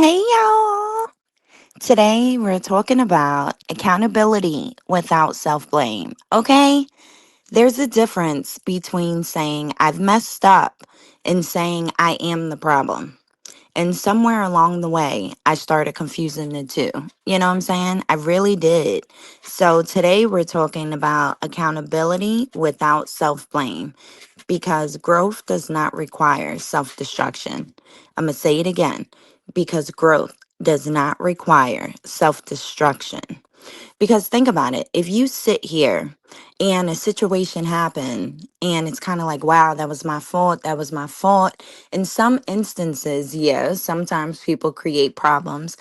Hey y'all! Today we're talking about accountability without self blame. Okay? There's a difference between saying I've messed up and saying I am the problem. And somewhere along the way, I started confusing the two. You know what I'm saying? I really did. So today we're talking about accountability without self blame because growth does not require self destruction. I'm going to say it again because growth does not require self destruction. Because think about it, if you sit here and a situation happened and it's kind of like, wow, that was my fault, that was my fault. In some instances, yes, sometimes people create problems.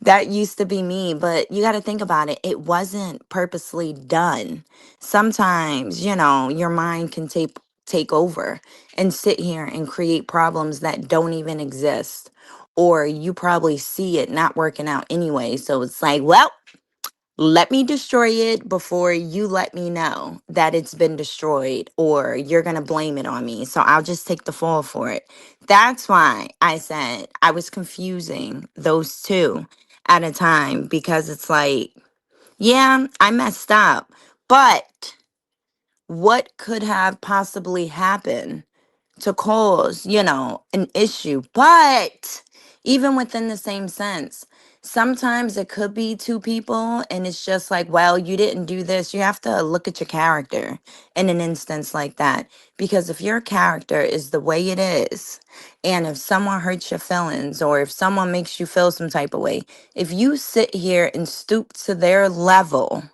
That used to be me, but you got to think about it. It wasn't purposely done. Sometimes, your mind can take over and sit here and create problems that don't even exist, or you probably see it not working out anyway. So it's like, well, let me destroy it before you let me know that it's been destroyed, or you're going to blame it on me. So I'll just take the fall for it. That's why I said I was confusing those two at a time, because it's like, yeah, I messed up, but what could have possibly happened to cause, an issue? But even within the same sense, sometimes it could be two people and it's just like, well, you didn't do this. You have to look at your character in an instance like that. Because if your character is the way it is, and if someone hurts your feelings or if someone makes you feel some type of way, if you sit here and stoop to their level,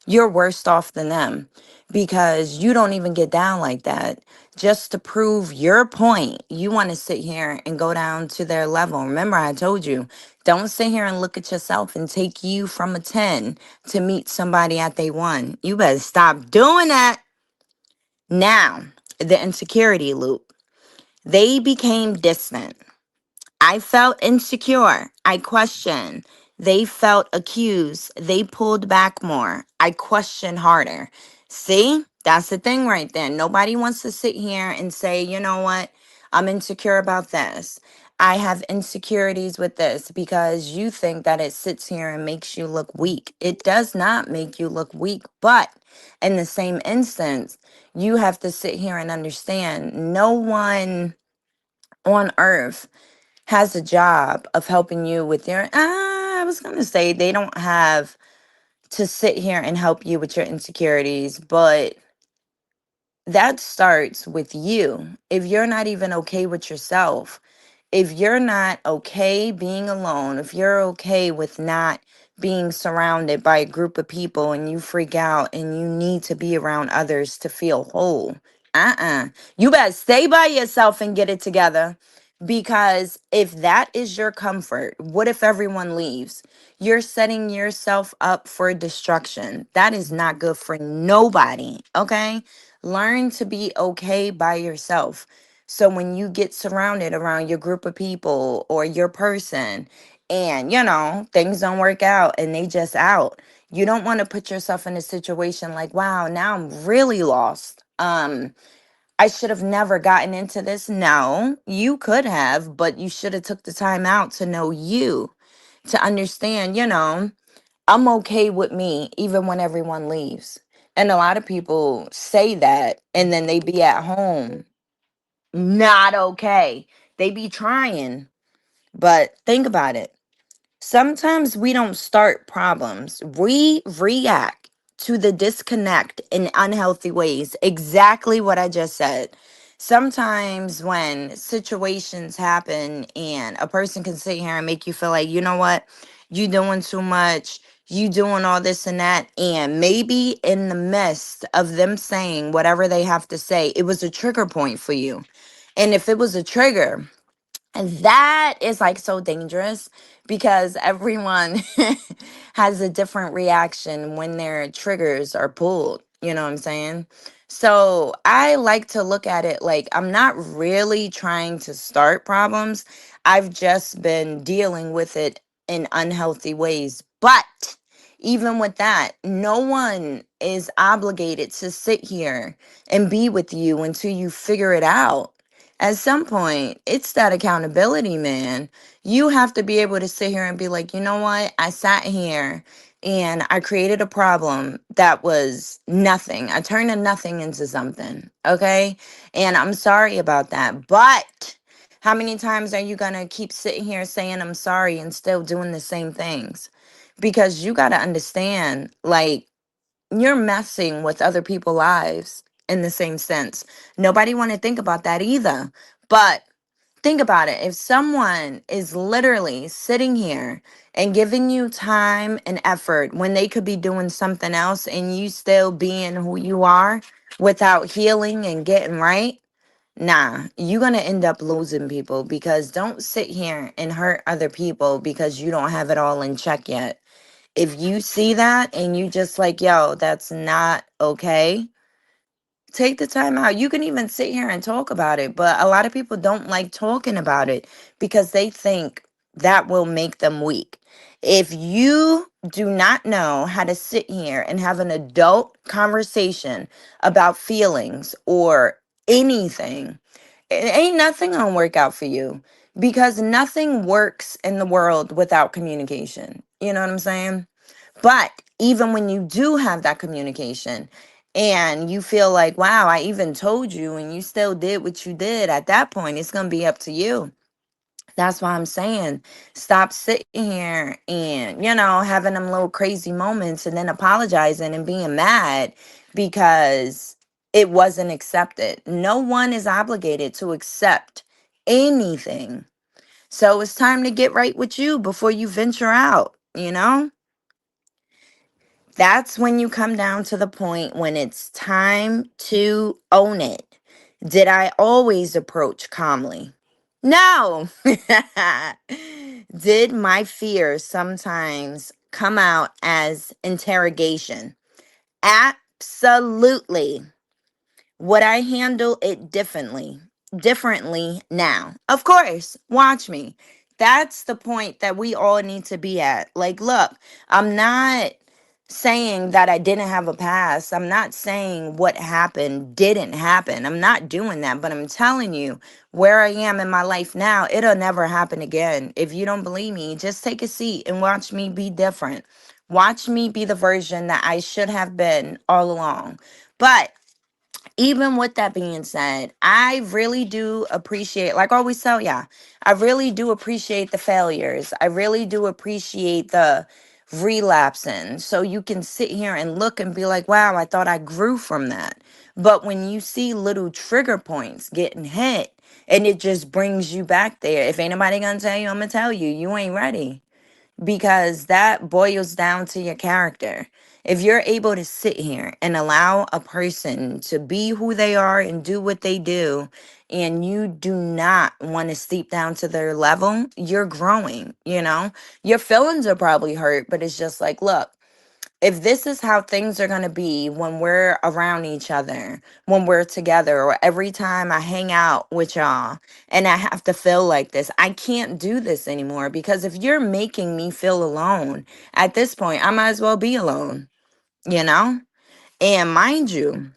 you're worse off than them, because you don't even get down like that just to prove your point. You want to sit here and go down to their level. Remember, I told you, don't sit here and look at yourself and take you from a 10 to meet somebody at they 1. You better stop doing that. Now, the insecurity loop. They became distant. I felt insecure. I questioned. They felt accused. They pulled back more. I questioned harder. See, that's the thing right there. Nobody wants to sit here and say, you know what? I'm insecure about this. I have insecurities with this, because you think that it sits here and makes you look weak. It does not make you look weak. But in the same instance, you have to sit here and understand no one on earth has a job of helping you with your I was going to say they don't have to sit here and help you with your insecurities, but that starts with you. If you're not even okay with yourself, if you're not okay being alone, if you're okay with not being surrounded by a group of people and you freak out and you need to be around others to feel whole, you better stay by yourself and get it together. Because if that is your comfort, what if everyone leaves? You're setting yourself up for destruction. That is not good for nobody, okay? Learn to be okay by yourself. So when you get surrounded around your group of people or your person, and things don't work out and they just out, you don't want to put yourself in a situation like, wow, now I'm really lost. I should have never gotten into this. No, you could have, but you should have took the time out to know you, to understand, I'm okay with me even when everyone leaves. And a lot of people say that and then they be at home not okay. They be trying, but think about it. Sometimes we don't start problems. We react to the disconnect in unhealthy ways. Exactly what I just said. Sometimes when situations happen and a person can sit here and make you feel like, you know what, you doing too much, you doing all this and that. And maybe in the midst of them saying whatever they have to say, it was a trigger point for you. And if it was a trigger, and that is like so dangerous, because everyone has a different reaction when their triggers are pulled. You know what I'm saying? So I like to look at it like I'm not really trying to start problems. I've just been dealing with it in unhealthy ways. But even with that, no one is obligated to sit here and be with you until you figure it out. At some point, it's that accountability, man. You have to be able to sit here and be like, you know what? I sat here and I created a problem that was nothing. I turned a nothing into something. Okay. And I'm sorry about that. But how many times are you going to keep sitting here saying, I'm sorry, and still doing the same things? Because you got to understand, like, you're messing with other people's lives in the same sense. Nobody want to think about that either. But think about it. If someone is literally sitting here and giving you time and effort when they could be doing something else and you still being who you are without healing and getting right, nah, you're going to end up losing people, because don't sit here and hurt other people because you don't have it all in check yet. If you see that and you just like, yo, that's not okay, take the time out. You can even sit here and talk about it, but a lot of people don't like talking about it because they think that will make them weak. If you do not know how to sit here and have an adult conversation about feelings or anything, it ain't nothing gonna work out for you, because nothing works in the world without communication. You know what I'm saying? But even when you do have that communication and you feel like, wow, I even told you and you still did what you did, at that point, it's going to be up to you. That's why I'm saying stop sitting here and, having them little crazy moments and then apologizing and being mad because it wasn't accepted. No one is obligated to accept anything. So it's time to get right with you before you venture out, you know? That's when you come down to the point when it's time to own it. Did I always approach calmly? No. Did my fears sometimes come out as interrogation? Absolutely. Would I handle it differently now? Of course, watch me. That's the point that we all need to be at. Like, look, I'm not saying that I didn't have a past. I'm not saying what happened didn't happen. I'm not doing that, but I'm telling you where I am in my life now, it'll never happen again. If you don't believe me, just take a seat and watch me be different. Watch me be the version that I should have been all along. But even with that being said, I really do appreciate, like I always tell ya, I really do appreciate the failures. I really do appreciate the relapsing. So you can sit here and look and be like, wow, I thought I grew from that. But when you see little trigger points getting hit and it just brings you back there, if ain't nobody gonna tell you, I'm gonna tell you, you ain't ready, because that boils down to your character. If you're able to sit here and allow a person to be who they are and do what they do, and you do not want to steep down to their level, you're growing, Your feelings are probably hurt, but it's just like, look, if this is how things are going to be when we're around each other, when we're together, or every time I hang out with y'all and I have to feel like this, I can't do this anymore, because if you're making me feel alone, at this point, I might as well be alone, you know? And mind you,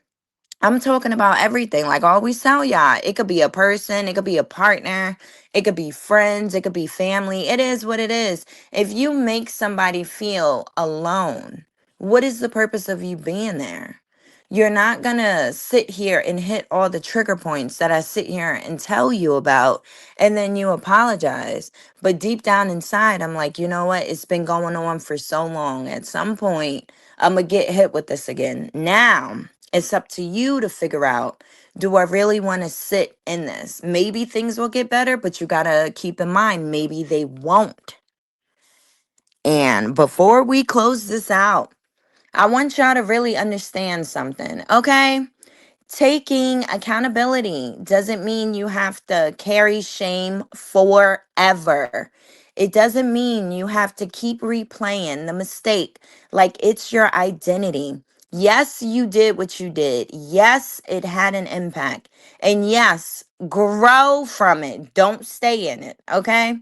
I'm talking about everything. Like I always tell y'all, it could be a person, it could be a partner, it could be friends, it could be family. It is what it is. If you make somebody feel alone, what is the purpose of you being there? You're not gonna sit here and hit all the trigger points that I sit here and tell you about, and then you apologize. But deep down inside, I'm like, you know what? It's been going on for so long. At some point, I'm gonna get hit with this again. Now, it's up to you to figure out, do I really want to sit in this? Maybe things will get better, but you got to keep in mind, maybe they won't. And before we close this out, I want y'all to really understand something, okay? Taking accountability doesn't mean you have to carry shame forever. It doesn't mean you have to keep replaying the mistake like it's your identity. Yes, you did what you did. Yes, it had an impact. And yes, grow from it. Don't stay in it, okay?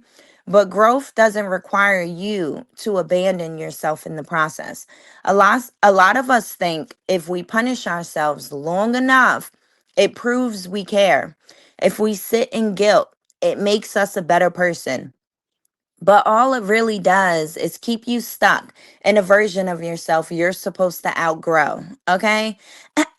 But growth doesn't require you to abandon yourself in the process. A lot of us think if we punish ourselves long enough, it proves we care. If we sit in guilt, it makes us a better person. But all it really does is keep you stuck in a version of yourself you're supposed to outgrow. Okay?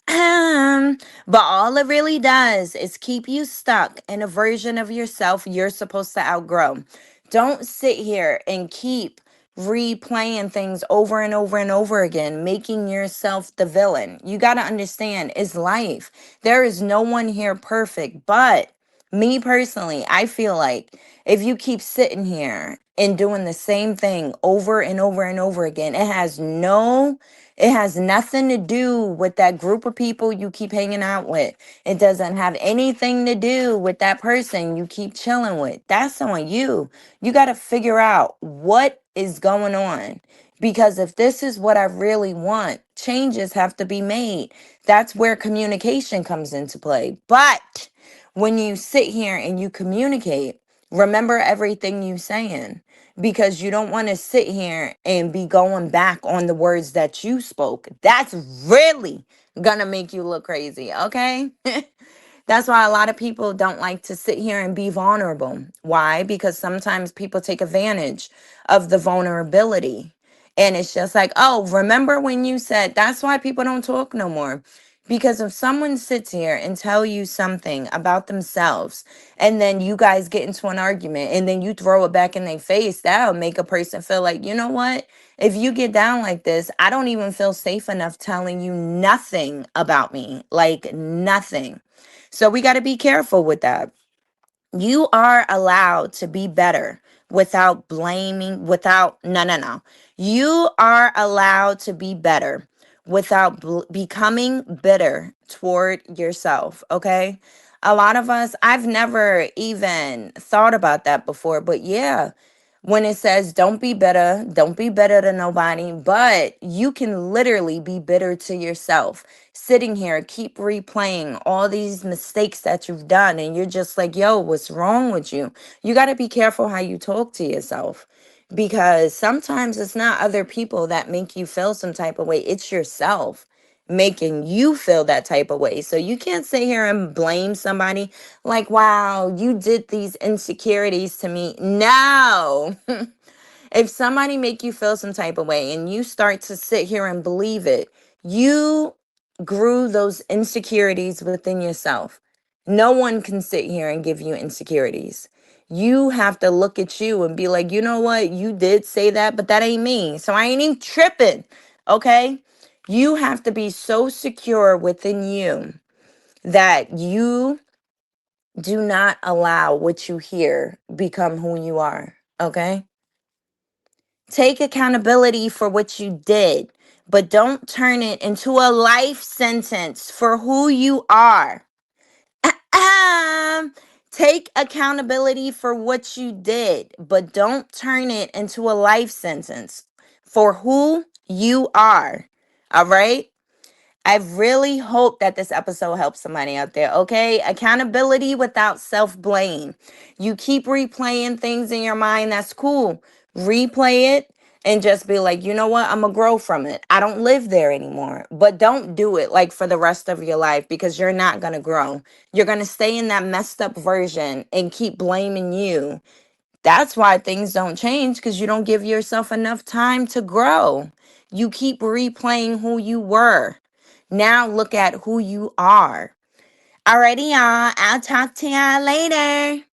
But all it really does is keep you stuck in a version of yourself you're supposed to outgrow. Don't sit here and keep replaying things over and over and over again, making yourself the villain. You got to understand, it's life. There is no one here perfect, but me personally, I feel like if you keep sitting here and doing the same thing over and over and over again, it has nothing to do with that group of people you keep hanging out with. It doesn't have anything to do with that person you keep chilling with. That's on you. You got to figure out what is going on. Because if this is what I really want, changes have to be made. That's where communication comes into play. But when you sit here and you communicate, remember everything you saying, because you don't want to sit here and be going back on the words that you spoke. That's really gonna make you look crazy, okay? That's why a lot of people don't like to sit here and be vulnerable. Why? Because sometimes people take advantage of the vulnerability. And it's just like, oh, remember when you said, that's why people don't talk no more. Because if someone sits here and tell you something about themselves, and then you guys get into an argument and then you throw it back in their face, that'll make a person feel like, you know what? If you get down like this, I don't even feel safe enough telling you nothing about me, like nothing. So we got to be careful with that. You are allowed to be better without blaming, without, no, no, no. You are allowed to be better without becoming bitter toward yourself, okay? A lot of us, I've never even thought about that before, but yeah, when it says don't be bitter to nobody, but you can literally be bitter to yourself. Sitting here, keep replaying all these mistakes that you've done, and you're just like, yo, what's wrong with you? You got to be careful how you talk to yourself, because sometimes it's not other people that make you feel some type of way, it's yourself making you feel that type of way. So you can't sit here and blame somebody like, wow, you did these insecurities to me. No. If somebody make you feel some type of way and you start to sit here and believe it, you grew those insecurities within yourself. No one can sit here and give you insecurities. You have to look at you and be like, you know what? You did say that, but that ain't me. So I ain't even tripping. Okay? You have to be so secure within you that you do not allow what you hear become who you are. Okay? Take accountability for what you did, but don't turn it into a life sentence for who you are. Take accountability for what you did, but don't turn it into a life sentence for who you are. All right? I really hope that this episode helps somebody out there, okay? Accountability without self blame. You keep replaying things in your mind, that's cool. Replay it and just be like, you know what? I'm gonna grow from it. I don't live there anymore. But don't do it like for the rest of your life, because you're not gonna grow. You're gonna stay in that messed up version and keep blaming you. That's why things don't change, because you don't give yourself enough time to grow. You keep replaying who you were. Now look at who you are. Alrighty, y'all. I'll talk to y'all later.